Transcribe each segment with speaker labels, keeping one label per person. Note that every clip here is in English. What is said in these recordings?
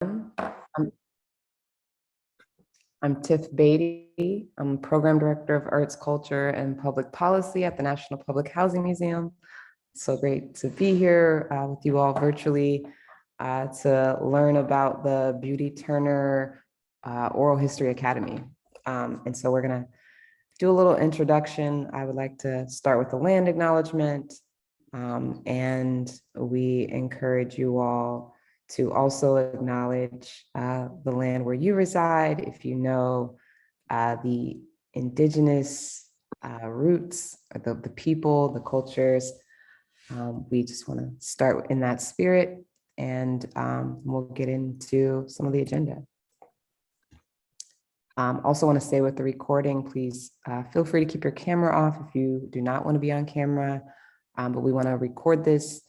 Speaker 1: I'm, I'm Tiff Beatty. I'm Program Director of Arts, Culture, and Public Policy at the National Public Housing Museum. So great to be here with you all virtually to learn about the Beauty Turner Oral History Academy. And so we're gonna do a little introduction. I would like to start with the land acknowledgement. And we encourage you all to also acknowledge the land where you reside. If you know the indigenous roots, or the people, the cultures, we just want to start in that spirit, and we'll get into some of the agenda. Also want to say with the recording, please feel free to keep your camera off if you do not want to be on camera, but we want to record this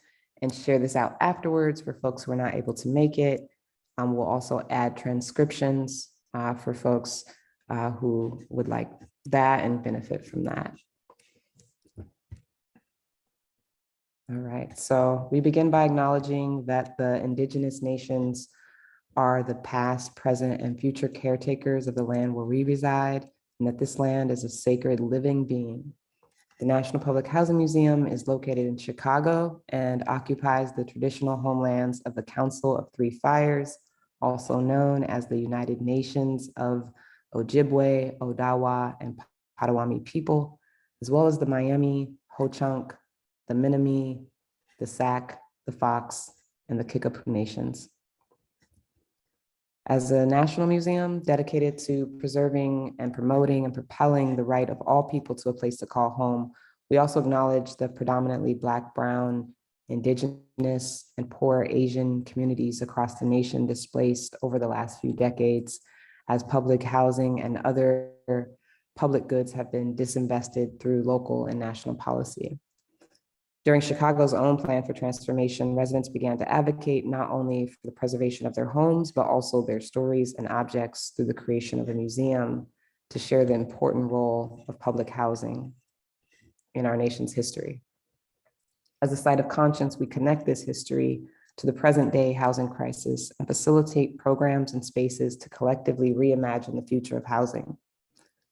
Speaker 1: and share this out afterwards for folks who are not able to make it. We'll also add transcriptions for folks who would like that and benefit from that. All right, so we begin by acknowledging that the indigenous nations are the past, present, and future caretakers of the land where we reside, and that this land is a sacred living being. The National Public Housing Museum is located in Chicago and occupies the traditional homelands of the Council of Three Fires, also known as the United Nations of Ojibwe, Odawa, and Potawatomi people, as well as the Miami, Ho-Chunk, the Menominee, the Sac, the Fox, and the Kickapoo nations. As a national museum dedicated to preserving and promoting and propelling the right of all people to a place to call home, we also acknowledge the predominantly Black, Brown, Indigenous, and poor Asian communities across the nation displaced over the last few decades as public housing and other public goods have been disinvested through local and national policy. During Chicago's own plan for transformation, residents began to advocate not only for the preservation of their homes, but also their stories and objects through the creation of a museum to share the important role of public housing in our nation's history. As a site of conscience, we connect this history to the present day housing crisis and facilitate programs and spaces to collectively reimagine the future of housing.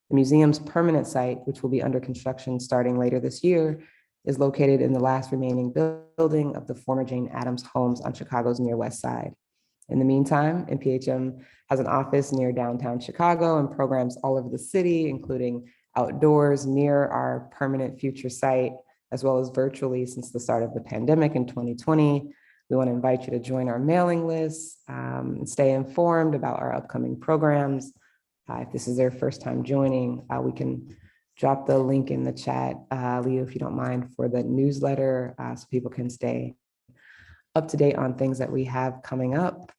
Speaker 1: The museum's permanent site, which will be under construction starting later this year, is located in the last remaining building of the former Jane Addams homes on Chicago's near west side. In the meantime, NPHM has an office near downtown Chicago and programs all over the city, including outdoors near our permanent future site, as well as virtually since the start of the pandemic in 2020. We want to invite you to join our mailing list and stay informed about our upcoming programs. If this is their first time joining, we can drop the link in the chat, Leo, if you don't mind, for the newsletter so people can stay up to date on things that we have coming up.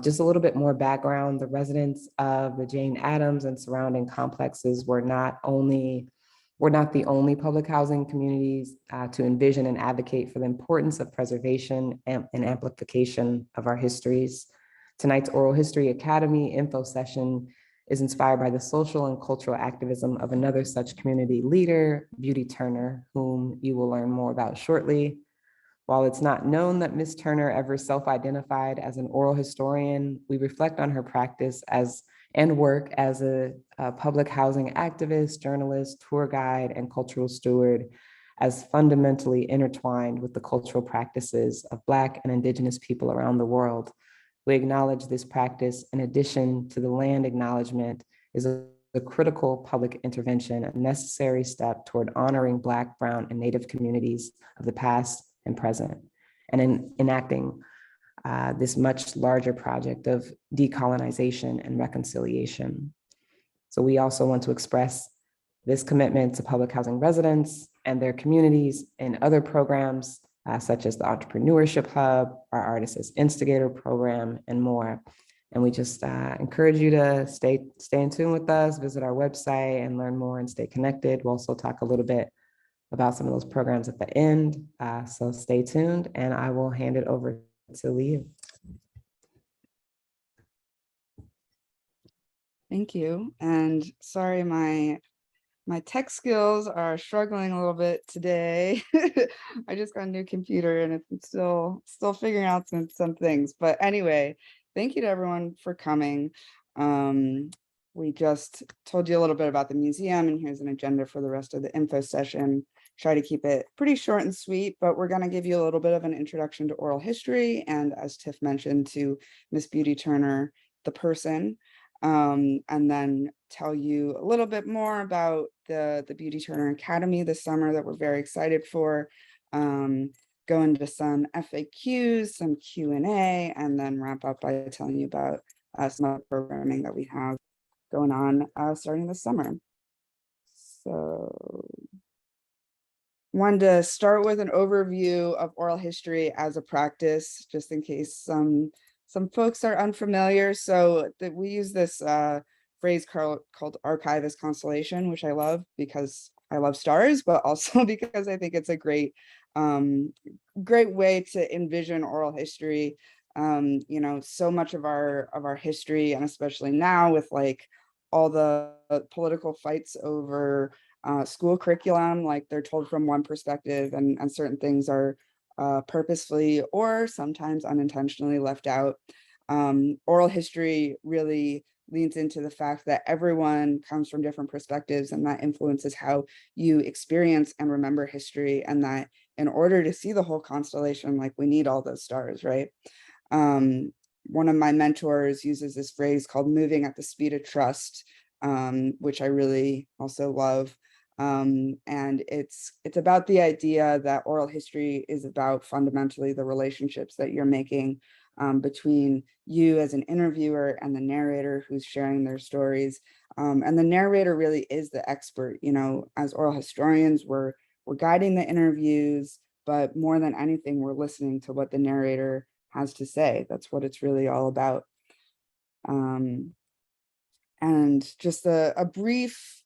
Speaker 1: Just a little bit more background, the residents of the Jane Addams and surrounding complexes were not the only public housing communities to envision and advocate for the importance of preservation and amplification of our histories. Tonight's Oral History Academy info session is inspired by the social and cultural activism of another such community leader, Beauty Turner, whom you will learn more about shortly. While it's not known that Ms. Turner ever self-identified as an oral historian, we reflect on her practice and work as a public housing activist, journalist, tour guide, and cultural steward as fundamentally intertwined with the cultural practices of Black and Indigenous people around the world. We acknowledge this practice, in addition to the land acknowledgement, is a critical public intervention, a necessary step toward honoring Black, Brown, and Native communities of the past and present, and in enacting this much larger project of decolonization and reconciliation. So we also want to express this commitment to public housing residents and their communities in other programs such as the Entrepreneurship Hub, our Artists as Instigator program, and more. And we just encourage you to stay in tune with us, visit our website and learn more and stay connected. We'll also talk a little bit about some of those programs at the end. So stay tuned, and I will hand it over to Leo.
Speaker 2: Thank you. And sorry, my My tech skills are struggling a little bit today. I just got a new computer and it's still figuring out some things. But anyway, thank you to everyone for coming. Um, we just told you a little bit about the museum, and here's an agenda for the rest of the info session. Try to keep it pretty short and sweet, but we're going to give you a little bit of an introduction to oral history, and as Tiff mentioned, to Miss Beauty Turner, the person. And then tell you a little bit more about the Beauty Turner Academy this summer that we're very excited for. Go into some FAQs, some Q&A, and then wrap up by telling you about some other programming that we have going on starting this summer. So wanted to start with an overview of oral history as a practice, just in case some folks are unfamiliar. So that we use this phrase called archivist constellation, which I love because I love stars, but also because I think it's a great way to envision oral history. You know, so much of our history, and especially now with like all the political fights over school curriculum, like they're told from one perspective, and certain things are purposefully or sometimes unintentionally left out. Oral history really leans into the fact that everyone comes from different perspectives, and that influences how you experience and remember history, and that in order to see the whole constellation, like we need all those stars, right? One of my mentors uses this phrase called moving at the speed of trust, which I really also love. And it's about the idea that oral history is about fundamentally the relationships that you're making between you as an interviewer and the narrator who's sharing their stories. And the narrator really is the expert. You know, as oral historians, we're guiding the interviews, but more than anything, we're listening to what the narrator has to say. That's what it's really all about. And just a brief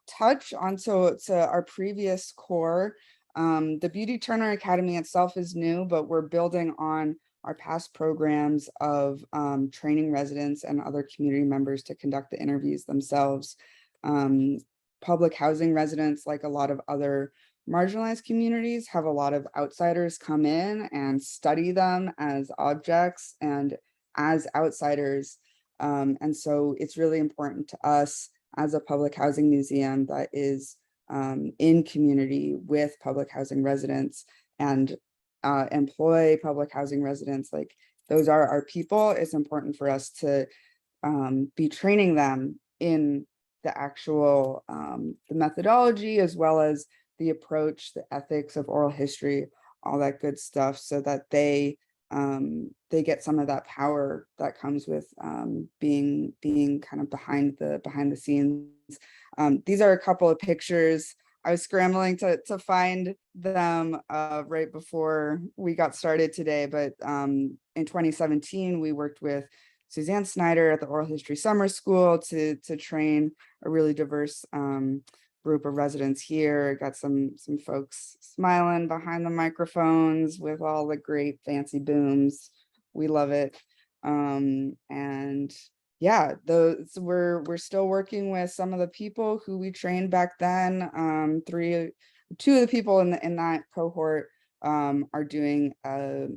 Speaker 2: touch on to our previous core. The Beauty Turner Academy itself is new, but we're building on our past programs of training residents and other community members to conduct the interviews themselves. Public housing residents, like a lot of other marginalized communities, have a lot of outsiders come in and study them as objects and as outsiders. And so it's really important to us as a public housing museum that is in community with public housing residents and employ public housing residents. Like, those are our people. It's important for us to be training them in the actual the methodology, as well as the approach, the ethics of oral history, all that good stuff, so that they get some of that power that comes with being kind of behind the scenes. These are a couple of pictures. I was scrambling to find them right before we got started today, but in 2017 we worked with Suzanne Snyder at the Oral History Summer School to train a really diverse group of residents here. Got some folks smiling behind the microphones with all the great fancy booms. We love it. And yeah, those we're still working with some of the people who we trained back then. Two of the people in that cohort are doing a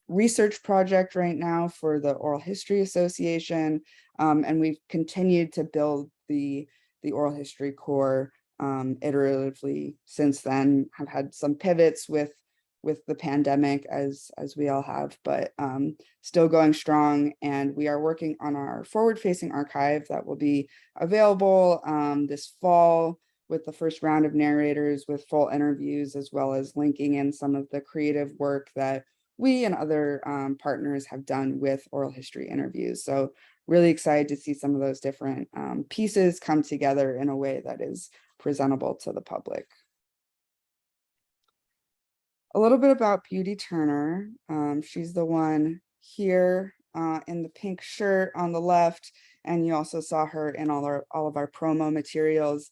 Speaker 2: research project right now for the Oral History Association, and we've continued to build the oral history core iteratively since then. Have had some pivots with the pandemic, as we all have, but still going strong. And we are working on our forward-facing archive that will be available this fall, with the first round of narrators with full interviews, as well as linking in some of the creative work that we and other partners have done with oral history interviews. So really excited to see some of those different pieces come together in a way that is presentable to the public. A little bit about Beauty Turner. She's the one here in the pink shirt on the left, and you also saw her in all of our promo materials.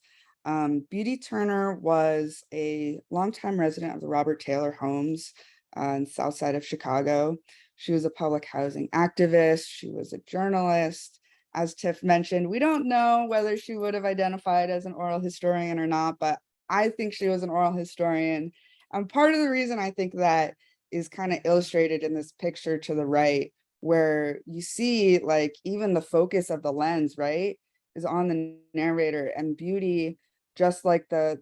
Speaker 2: Beauty Turner was a longtime resident of the Robert Taylor homes on the south side of Chicago. She was a public housing activist. She was a journalist, as Tiff mentioned, we don't know whether she would have identified as an oral historian or not, but I think she was an oral historian. And part of the reason I think that is kind of illustrated in this picture to the right, where you see like even the focus of the lens, right, is on the narrator, and Beauty, just like the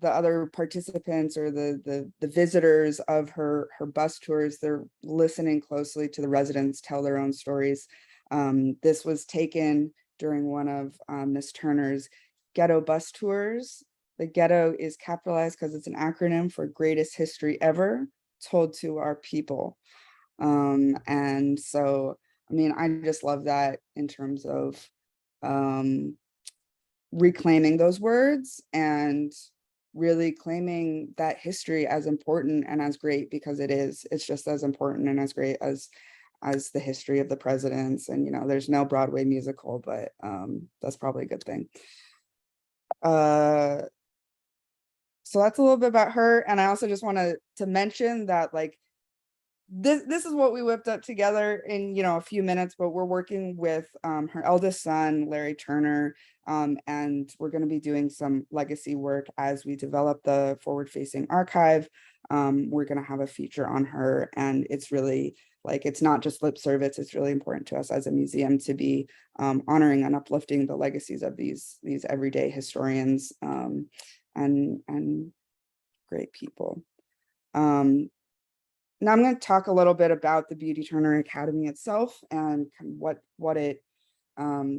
Speaker 2: other participants or the visitors of her bus tours, they're listening closely to the residents tell their own stories. This was taken during one of Miss Turner's ghetto bus tours. The ghetto is capitalized because it's an acronym for greatest history ever told to our people. And so, I mean, I just love that in terms of reclaiming those words and really claiming that history as important and as great, because it is. It's just as important and as great as the history of the presidents. And there's no Broadway musical, but that's probably a good thing. So that's a little bit about her. And I also just want to mention that like this is what we whipped up together in a few minutes, but we're working with her eldest son, Larry Turner, and we're going to be doing some legacy work as we develop the forward-facing archive. We're going to have a feature on her, and it's really like, it's not just lip service. It's really important to us as a museum to be honoring and uplifting the legacies of these everyday historians and great people. Now I'm going to talk a little bit about the Beauty Turner Academy itself and what it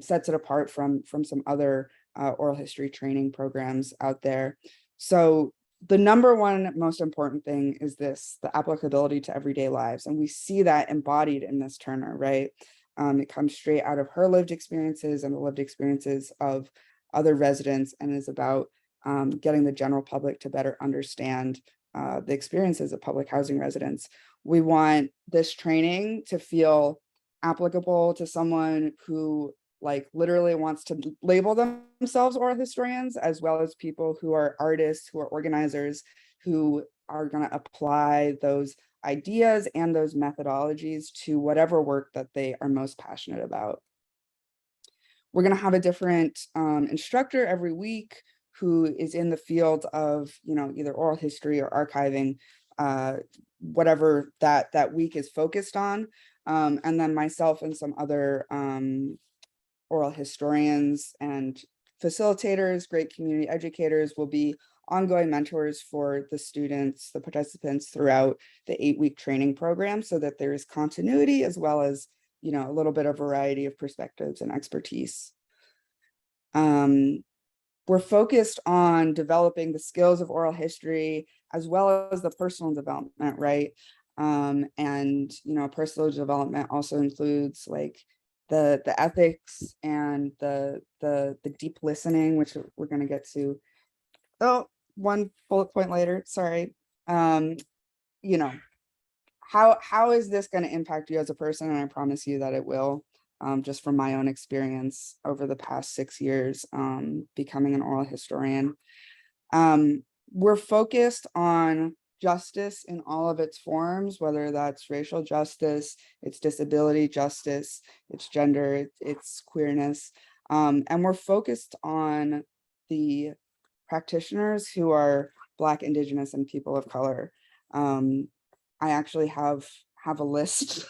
Speaker 2: sets it apart from some other oral history training programs out there. So the number one most important thing is the applicability to everyday lives. And we see that embodied in Miss Turner, right? It comes straight out of her lived experiences and the lived experiences of other residents, and is about getting the general public to better understand the experiences of public housing residents. We want this training to feel applicable to someone who like literally wants to label themselves oral historians, as well as people who are artists, who are organizers, who are going to apply those ideas and those methodologies to whatever work that they are most passionate about. We're going to have a different instructor every week who is in the field of, either oral history or archiving, whatever that week is focused on. And then myself and some other oral historians and facilitators, great community educators, will be ongoing mentors for the students, the participants throughout the 8-week training program, so that there is continuity as well as, a little bit of variety of perspectives and expertise. We're focused on developing the skills of oral history as well as the personal development, right? And personal development also includes like the ethics and the deep listening, which we're going to get to. Oh, one bullet point later. Sorry. How is this going to impact you as a person? And I promise you that it will. Just from my own experience over the past 6 years, becoming an oral historian. We're focused on justice in all of its forms, whether that's racial justice, it's disability justice, it's gender, it's queerness. And we're focused on the practitioners who are Black, Indigenous, and people of color. I actually have a list,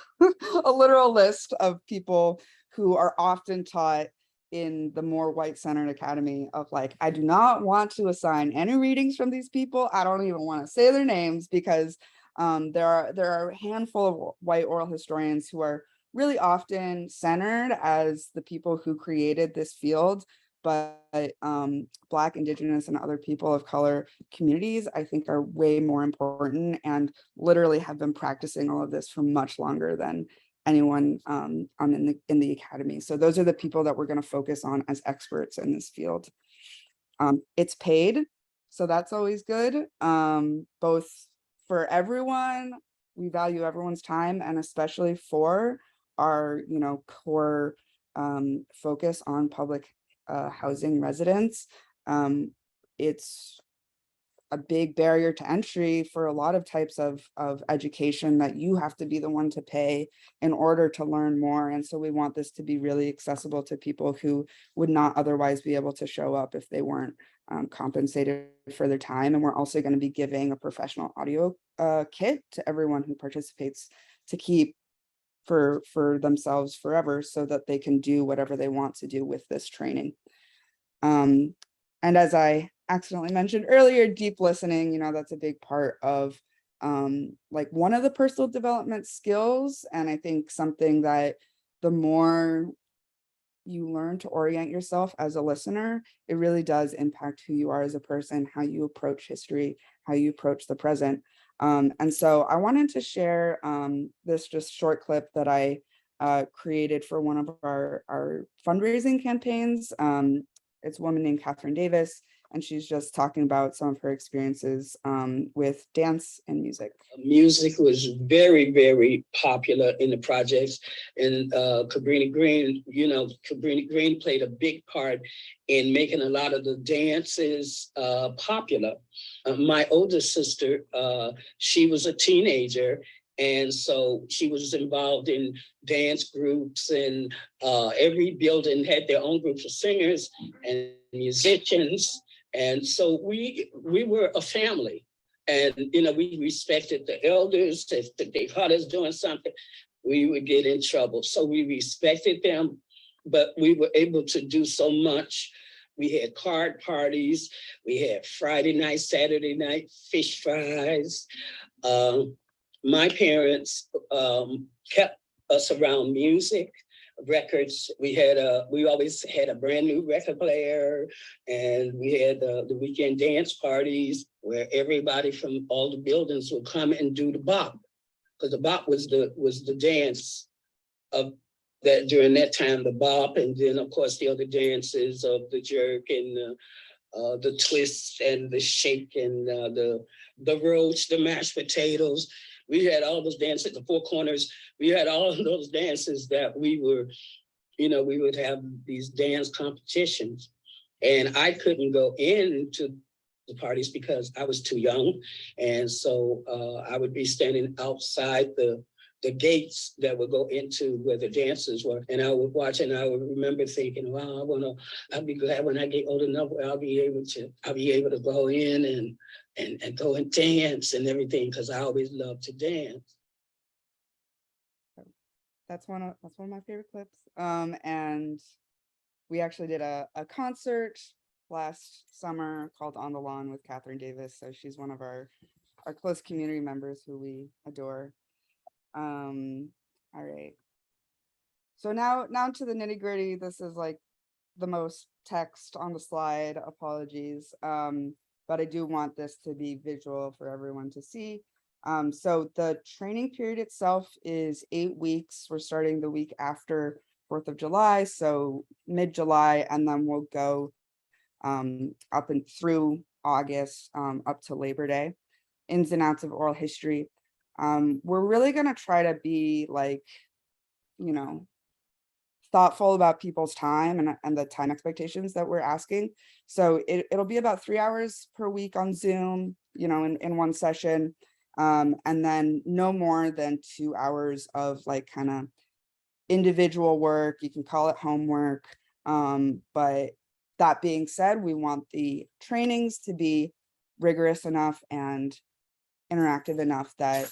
Speaker 2: a literal list of people who are often taught in the more white-centered academy of like, I do not want to assign any readings from these people. I don't even want to say their names, because there are a handful of white oral historians who are really often centered as the people who created this field, but Black, Indigenous, and other people of color communities, I think, are way more important and literally have been practicing all of this for much longer than anyone in the academy. So those are the people that we're going to focus on as experts in this field. It's paid, so that's always good. Both for everyone, we value everyone's time, and especially for our core focus on public housing residents. It's a big barrier to entry for a lot of types of education, that you have to be the one to pay in order to learn more. And so we want this to be really accessible to people who would not otherwise be able to show up if they weren't compensated for their time. And we're also going to be giving a professional audio kit to everyone who participates to keep for themselves forever, so that they can do whatever they want to do with this training. And as I accidentally mentioned earlier, deep listening, that's a big part of like one of the personal development skills. And I think something that the more you learn to orient yourself as a listener, it really does impact who you are as a person, how you approach history, how you approach the present. And so I wanted to share this just short clip that I created for one of our fundraising campaigns. It's a woman named Catherine Davis, and she's just talking about some of her experiences with dance and music.
Speaker 3: Music was very, very popular in the projects. And Cabrini Green, Cabrini Green played a big part in making a lot of the dances popular. My older sister, she was a teenager, and so she was involved in dance groups, and every building had their own groups of singers and musicians. And so we were a family. And, we respected the elders. If they caught us doing something, we would get in trouble. So we respected them, but we were able to do so much. We had card parties. We had Friday night, Saturday night fish fries. My parents kept us around music, records. We always had a brand new record player, and we had the weekend dance parties where everybody from all the buildings would come and do the bop, because the bop was the dance of that during that time, the bop, and then of course the other dances of the jerk and the twist and the shake and the roach, the mashed potatoes. We had all those dances, the four corners. We had all of those dances that we would have these dance competitions. And I couldn't go into the parties because I was too young. And so I would be standing outside the gates that would go into where the dances were. And I would watch, and I would remember thinking, wow, I'll be glad when I get old enough where I'll be able to go in and go and dance and everything, because I always loved to dance.
Speaker 2: That's one of my favorite clips. And we actually did a concert last summer called On the Lawn with Catherine Davis. So she's one of our close community members who we adore. All right. So now to the nitty gritty. This is like the most text on the slide. Apologies. But I do want this to be visual for everyone to see. So the training period itself is 8 weeks. We're starting the week after 4th of July, so mid-July, and then we'll go up and through August, up to Labor Day. Ins and outs of oral history. We're really going to try to be like, thoughtful about people's time and the time expectations that we're asking. So it'll be about 3 hours per week on Zoom, in one session. And then no more than 2 hours of like kind of individual work. You can call it homework. But that being said, we want the trainings to be rigorous enough and interactive enough that,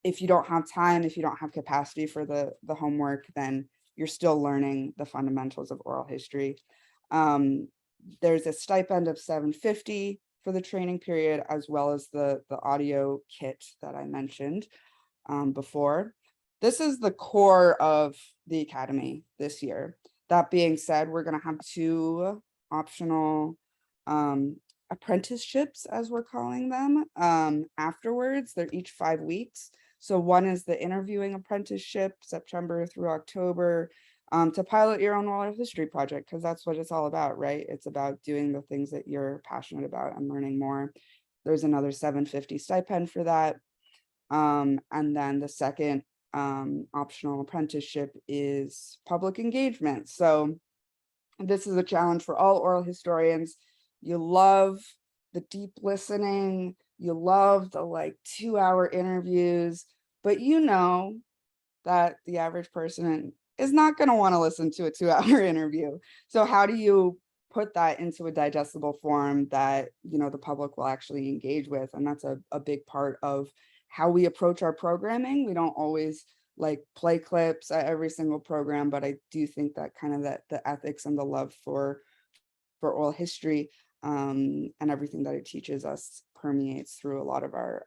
Speaker 2: if you don't have time, if you don't have capacity for the homework, then you're still learning the fundamentals of oral history. There's a stipend of $750 for the training period, as well as the audio kit that I mentioned before. This is the core of the Academy this year. That being said, we're going to have 2 optional apprenticeships, as we're calling them, afterwards. They're each 5 weeks. So one is the interviewing apprenticeship, September through October, to pilot your own oral history project, because that's what it's all about, right? It's about doing the things that you're passionate about and learning more. There's another $750 stipend for that. And then the second optional apprenticeship is public engagement. So this is a challenge for all oral historians. You love the deep listening, you love the like 2-hour interviews, but you know that the average person is not going to want to listen to a 2-hour interview. So how do you put that into a digestible form that, you know, the public will actually engage with? And that's a big part of how we approach our programming. We don't always like play clips at every single program, but I do think that kind of that the ethics and the love for oral history and everything that it teaches us permeates through a lot of our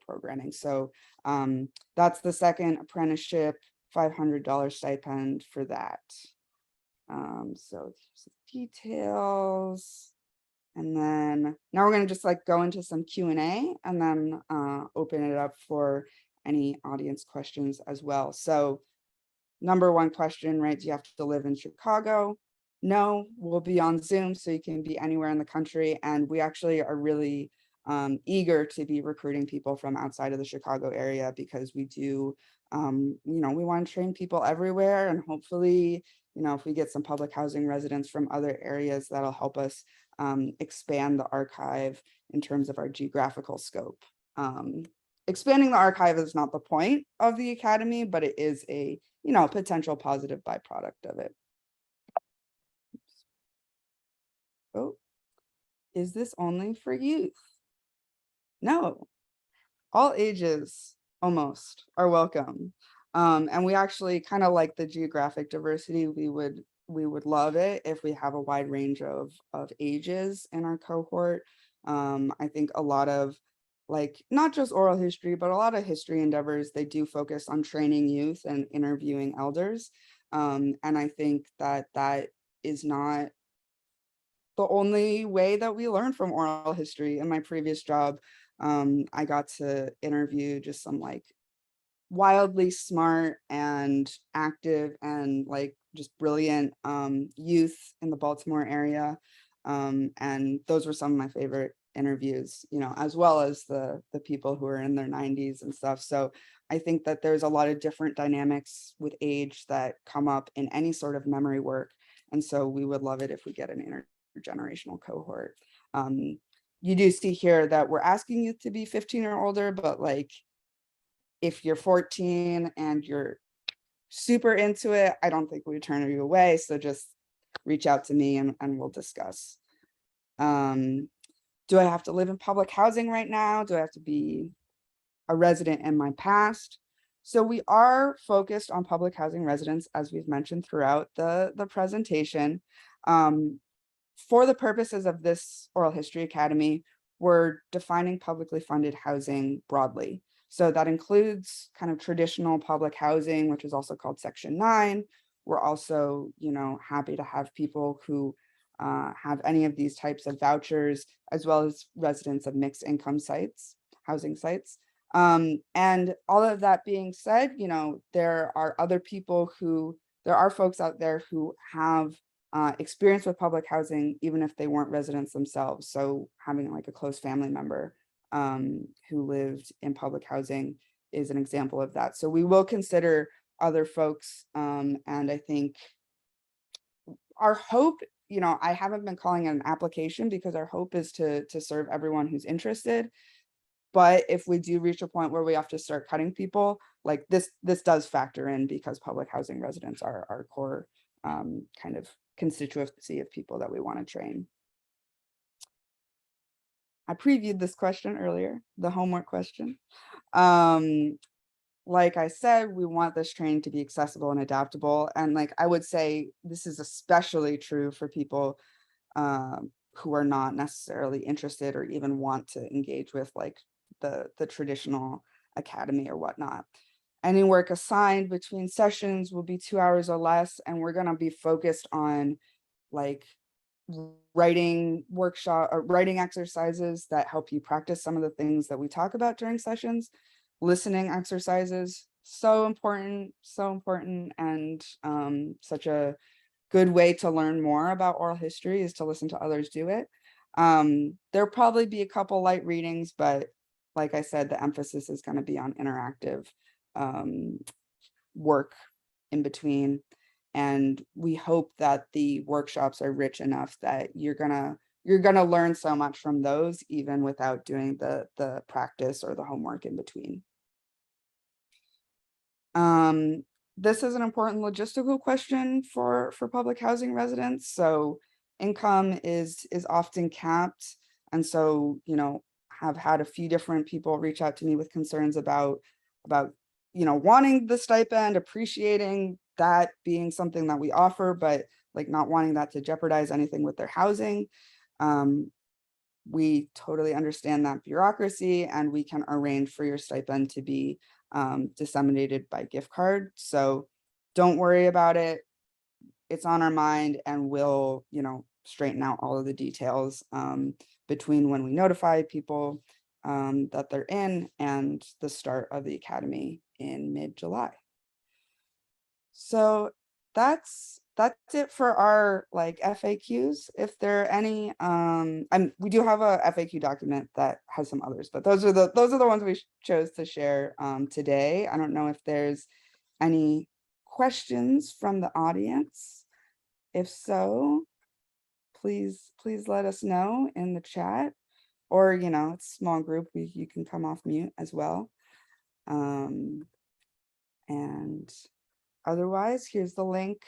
Speaker 2: programming. So that's the second apprenticeship, $500 stipend for that. So details. And then now we're going to just like go into some Q&A and then open it up for any audience questions as well. So number one question, right? Do you have to live in Chicago? No, we'll be on Zoom, so you can be anywhere in the country. And we actually are really eager to be recruiting people from outside of the Chicago area, because we do, you know, we want to train people everywhere. And hopefully, you know, if we get some public housing residents from other areas, that'll help us expand the archive in terms of our geographical scope. Expanding the archive is not the point of the academy, but it is a, you know, potential positive byproduct of it. Oh, is this only for youth? No, all ages almost are welcome. And we actually kind of like the geographic diversity. We would love it if we have a wide range of ages in our cohort. I think a lot of like not just oral history, but a lot of history endeavors, they do focus on training youth and interviewing elders. And I think that that is not the only way that we learn from oral history. In my previous job, I got to interview just some like wildly smart and active and like just brilliant youth in the Baltimore area. And those were some of my favorite interviews, you know, as well as the people who are in their 90s and stuff. So I think that there's a lot of different dynamics with age that come up in any sort of memory work. And so we would love it if we get an intergenerational cohort. You do see here that we're asking youth to be 15 or older, but like if you're 14 and you're super into it, I don't think we would turn you away. So just reach out to me and we'll discuss. Do I have to live in public housing right now? Do I have to be a resident in my past? So we are focused on public housing residents, as we've mentioned throughout the presentation. For the purposes of this Oral History Academy, we're defining publicly funded housing broadly. So that includes kind of traditional public housing, which is also called Section 9. We're also, you know, happy to have people who have any of these types of vouchers, as well as residents of mixed income sites, housing sites. And all of that being said, you know, there are folks out there who have experience with public housing, even if they weren't residents themselves. So having like a close family member who lived in public housing is an example of that. So we will consider other folks. And I think our hope, you know, I haven't been calling it an application because our hope is to serve everyone who's interested. But if we do reach a point where we have to start cutting people, like this does factor in, because public housing residents are our core kind of constituency of people that we want to train. I previewed this question earlier, the homework question. Like I said, we want this training to be accessible and adaptable. And like I would say, this is especially true for people who are not necessarily interested or even want to engage with like the traditional academy or whatnot. Any work assigned between sessions will be 2 hours or less, and we're going to be focused on like writing exercises that help you practice some of the things that we talk about during sessions. Listening exercises, so important, and such a good way to learn more about oral history is to listen to others do it. There'll probably be a couple light readings, but like I said, the emphasis is going to be on interactive work in between. And we hope that the workshops are rich enough that you're gonna you're going to learn so much from those, even without doing the practice or the homework in between. This is an important logistical question for public housing residents. So income is often capped. And so, you know, have had a few different people reach out to me with concerns about, you know, wanting the stipend, appreciating that being something that we offer, but like not wanting that to jeopardize anything with their housing. We totally understand that bureaucracy, and we can arrange for your stipend to be disseminated by gift card. So don't worry about it. It's on our mind, and we'll, you know, straighten out all of the details between when we notify people that they're in and the start of the academy in mid-July. So that's it for our like FAQs. If there are any, we do have a FAQ document that has some others, but those are the ones we chose to share today. I don't know if there's any questions from the audience. If so, please let us know in the chat, or, you know, it's a small group, you can come off mute as well. And otherwise, here's the link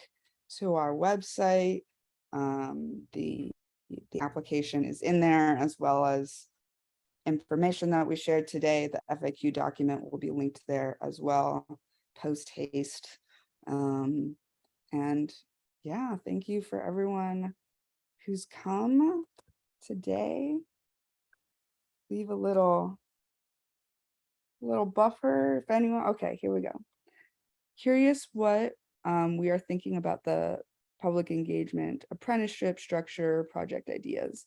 Speaker 2: to our website. The application is in there, as well as information that we shared today. The FAQ document will be linked there as well, post haste. And yeah, thank you for everyone who's come today. Leave a little buffer if anyone. Okay, here we go. Curious what we are thinking about the public engagement apprenticeship structure project ideas.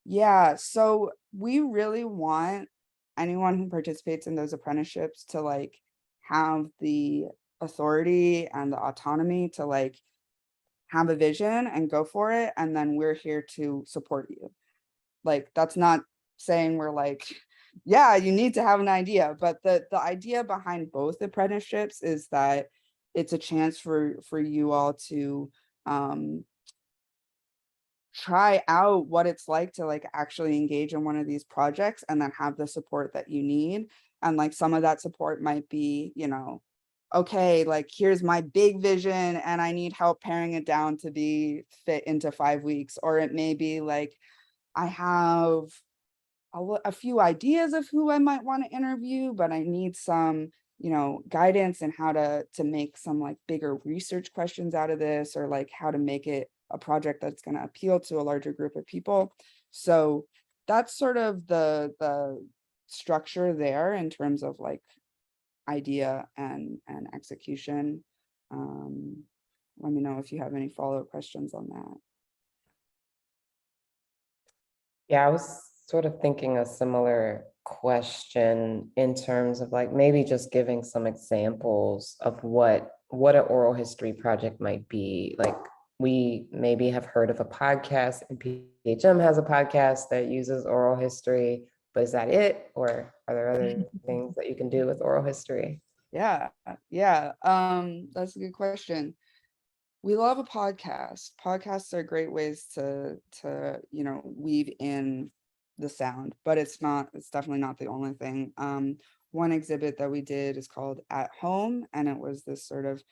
Speaker 2: Yeah, so we really want anyone who participates in those apprenticeships to like have the authority and the autonomy to like have a vision and go for it, and then we're here to support you. Like, that's not saying we're like, yeah, you need to have an idea, but the idea behind both apprenticeships is that it's a chance for you all to try out what it's like to like actually engage in one of these projects, and then have the support that you need. And like some of that support might be, you know, okay, like here's my big vision and I need help paring it down to be fit into 5 weeks. Or it may be like, I have a few ideas of who I might want to interview, but I need some, you know, guidance in how to make some like bigger research questions out of this, or like how to make it a project that's going to appeal to a larger group of people. So that's sort of the structure there in terms of like idea and execution. Let me know if you have any follow-up questions on that.
Speaker 1: Yeah, I was sort of thinking a similar question in terms of like maybe just giving some examples of what an oral history project might be. Like, we maybe have heard of a podcast, and PHM has a podcast that uses oral history, but is that it? Or are there other things that you can do with oral history?
Speaker 2: Yeah, that's a good question. We love a podcast. Podcasts are great ways to you know, weave in the sound, but it's definitely not the only thing. One exhibit that we did is called At Home, and it was this sort of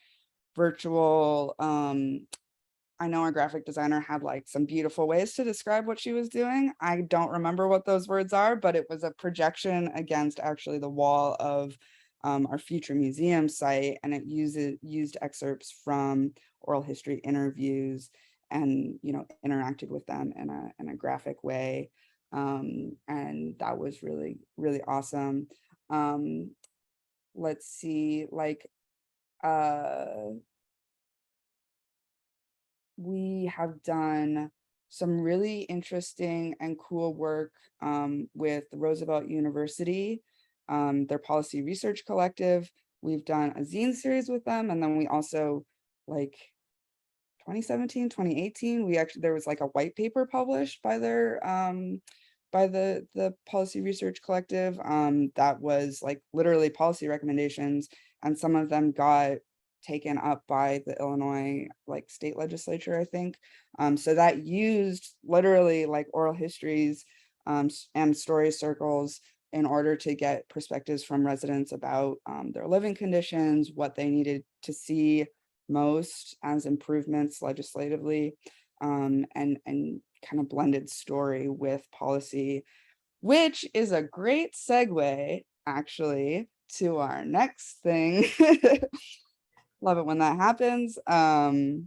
Speaker 2: virtual, I know our graphic designer had like some beautiful ways to describe what she was doing. I don't remember what those words are, but it was a projection against actually the wall of our future museum site, and it used excerpts from oral history interviews, and, you know, interacted with them in a graphic way, and that was really, really awesome. Let's see, like we have done some really interesting and cool work with Roosevelt University, their policy research collective. We've done a zine series with them, and then we also, like 2017, 2018, there was like a white paper published by their by the policy research collective that was like literally policy recommendations, and some of them got taken up by the Illinois like state legislature, I think. So that used literally like oral histories and story circles in order to get perspectives from residents about their living conditions, what they needed to see most as improvements legislatively, and kind of blended story with policy, which is a great segue actually to our next thing. Love it when that happens. Artist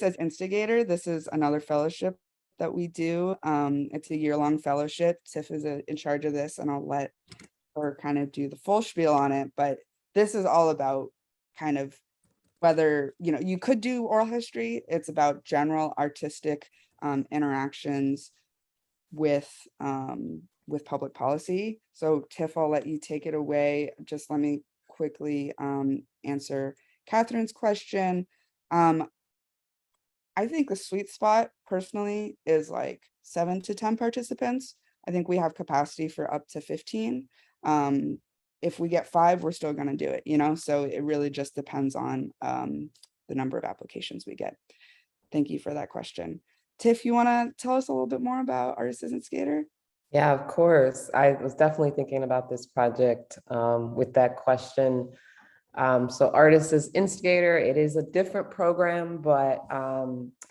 Speaker 2: as Instigator. This is another fellowship that we do. It's a year-long fellowship. Tiff is in charge of this, and I'll let her kind of do the full spiel on it. But this is all about kind of whether, you know, you could do oral history. It's about general artistic interactions with public policy. So Tiff, I'll let you take it away. Just let me quickly answer Catherine's question. I think the sweet spot personally is like 7 to 10 participants. I think we have capacity for up to 15. If we get 5, we're still going to do it, you know, so it really just depends on the number of applications we get. Thank you for that question. Tiff, you want to tell us a little bit more about Artist as Instigator?
Speaker 1: Yeah, of course. I was definitely thinking about this project with that question. So Artist as Instigator, it is a different program, but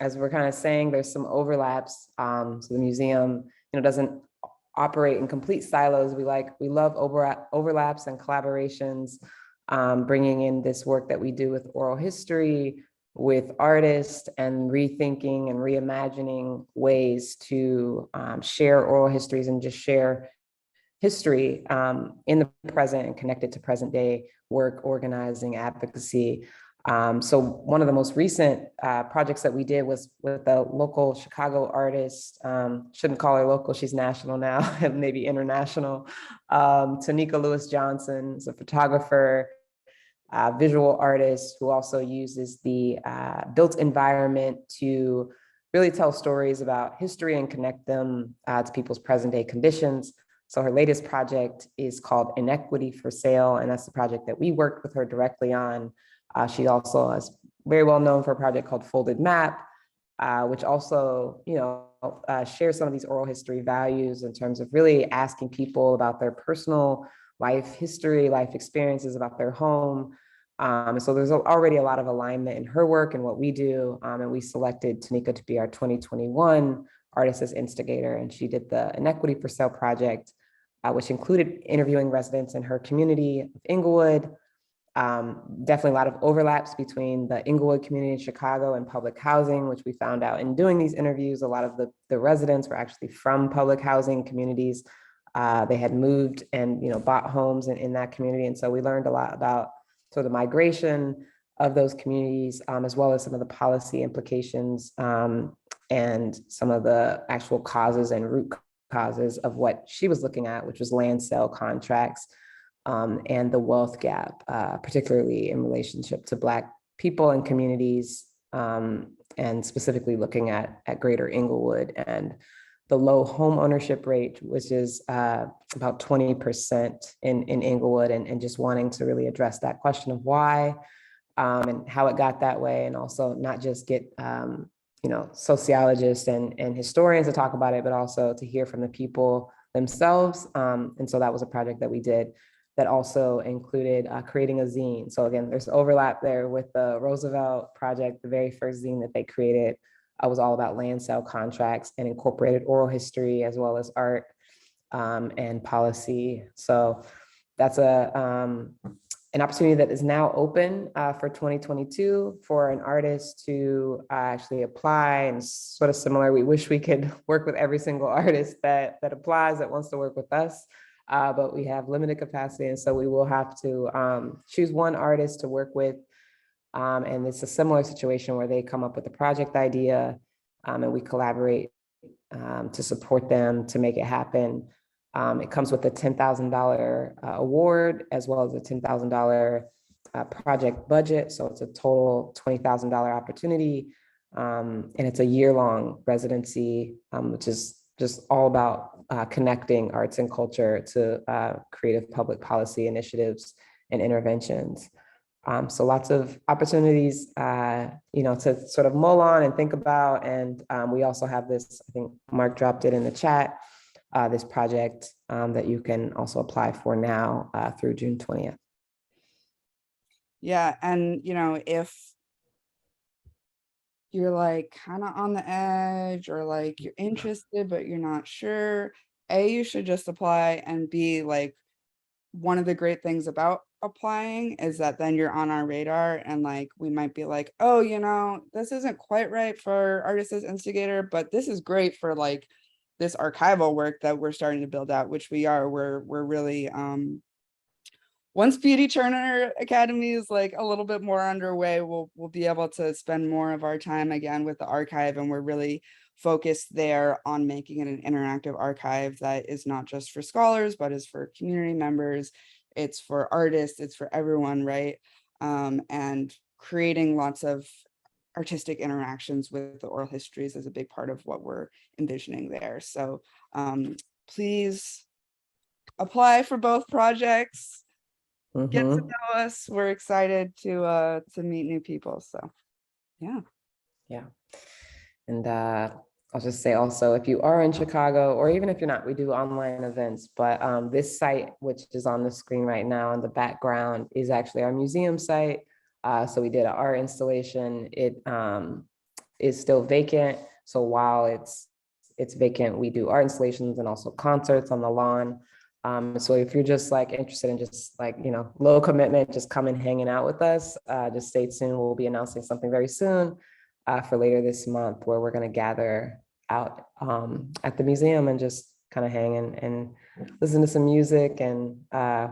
Speaker 1: as we're kind of saying, there's some overlaps. So the museum, doesn't operate in complete silos. We love overlaps and collaborations, bringing in this work that we do with oral history, with artists, and rethinking and reimagining ways to share oral histories and just share history in the present and connect it to present day work, organizing, advocacy. So one of the most recent projects that we did was with a local Chicago artist, shouldn't call her local, she's national now, maybe international, Tanika Lewis-Johnson is a photographer, visual artist who also uses the built environment to really tell stories about history and connect them to people's present day conditions. So her latest project is called Inequity for Sale, and that's the project that we worked with her directly on. She also is very well known for a project called Folded Map, which also, shares some of these oral history values in terms of really asking people about their personal life history, life experiences, about their home. And so there's already a lot of alignment in her work and what we do. And we selected Tanika to be our 2021 Artist as Instigator, and she did the Inequity for Sale project, which included interviewing residents in her community of Inglewood. Definitely a lot of overlaps between the Inglewood community in Chicago and public housing, which we found out in doing these interviews. A lot of the residents were actually from public housing communities. They had moved and bought homes in that community. And so we learned a lot about sort of the migration of those communities, as well as some of the policy implications and some of the actual causes and root causes of what she was looking at, which was land sale contracts and the wealth gap, particularly in relationship to Black people and communities, and specifically looking at Greater Inglewood and the low home ownership rate, which is about 20% in Inglewood, and just wanting to really address that question of why and how it got that way, and also not just get sociologists and historians to talk about it, but also to hear from the people themselves. And so that was a project that we did that also included creating a zine. So again, there's overlap there with the Roosevelt project. The very first zine that they created was all about land sale contracts and incorporated oral history as well as art and policy. So that's an opportunity that is now open for 2022 for an artist to actually apply, and sort of similar. We wish we could work with every single artist that applies, that wants to work with us, but we have limited capacity. And so we will have to choose one artist to work with. And it's a similar situation where they come up with a project idea and we collaborate to support them to make it happen. It comes with a $10,000 award as well as a $10,000 project budget. So it's a total $20,000 opportunity. And it's a year-long residency, which is just all about connecting arts and culture to creative public policy initiatives and interventions. So lots of opportunities, to sort of mull on and think about. And we also have this, I think Mark dropped it in the chat, this project that you can also apply for now through June 20th.
Speaker 2: Yeah, and if you're like kind of on the edge or like you're interested but you're not sure, you should just apply, and B, like, one of the great things about applying is that then you're on our radar, and like we might be like, oh, this isn't quite right for Artists as Instigator, but this is great for like this archival work that we're starting to build out, which we are. We're really once Beauty Turner Academy is like a little bit more underway, we'll be able to spend more of our time again with the archive, and we're really focused there on making it an interactive archive that is not just for scholars, but is for community members. It's for artists, it's for everyone, right? And creating lots of artistic interactions with the oral histories is a big part of what we're envisioning there. So please apply for both projects. Get to know us. We're excited to meet new people. So yeah.
Speaker 1: And I'll just say also, if you are in Chicago, or even if you're not, we do online events, but this site, which is on the screen right now in the background, is actually our museum site. So we did an art installation. It is still vacant. So while it's vacant, we do art installations and also concerts on the lawn. So if you're just like interested in just like, low commitment, just come and hanging out with us, just stay tuned. We'll be announcing something very soon for later this month, where we're going to gather out at the museum and just kind of hang and listen to some music, and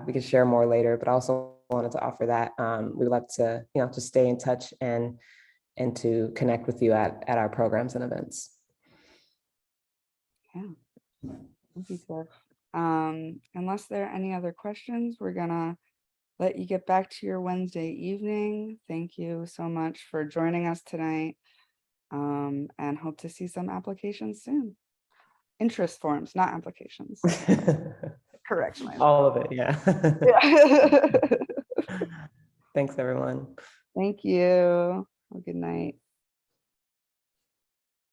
Speaker 1: we can share more later. But I also wanted to offer that we'd love to, just stay in touch and to connect with you at our programs and events.
Speaker 2: Yeah. Thank you, Tiff. Unless there are any other questions, we're gonna let you get back to your Wednesday evening. Thank you so much for joining us tonight, and hope to see some applications soon. Interest forms, not applications. Correct myself.
Speaker 1: All of it, yeah.
Speaker 2: Yeah.
Speaker 1: Thanks, everyone.
Speaker 2: Thank you. Well, good night.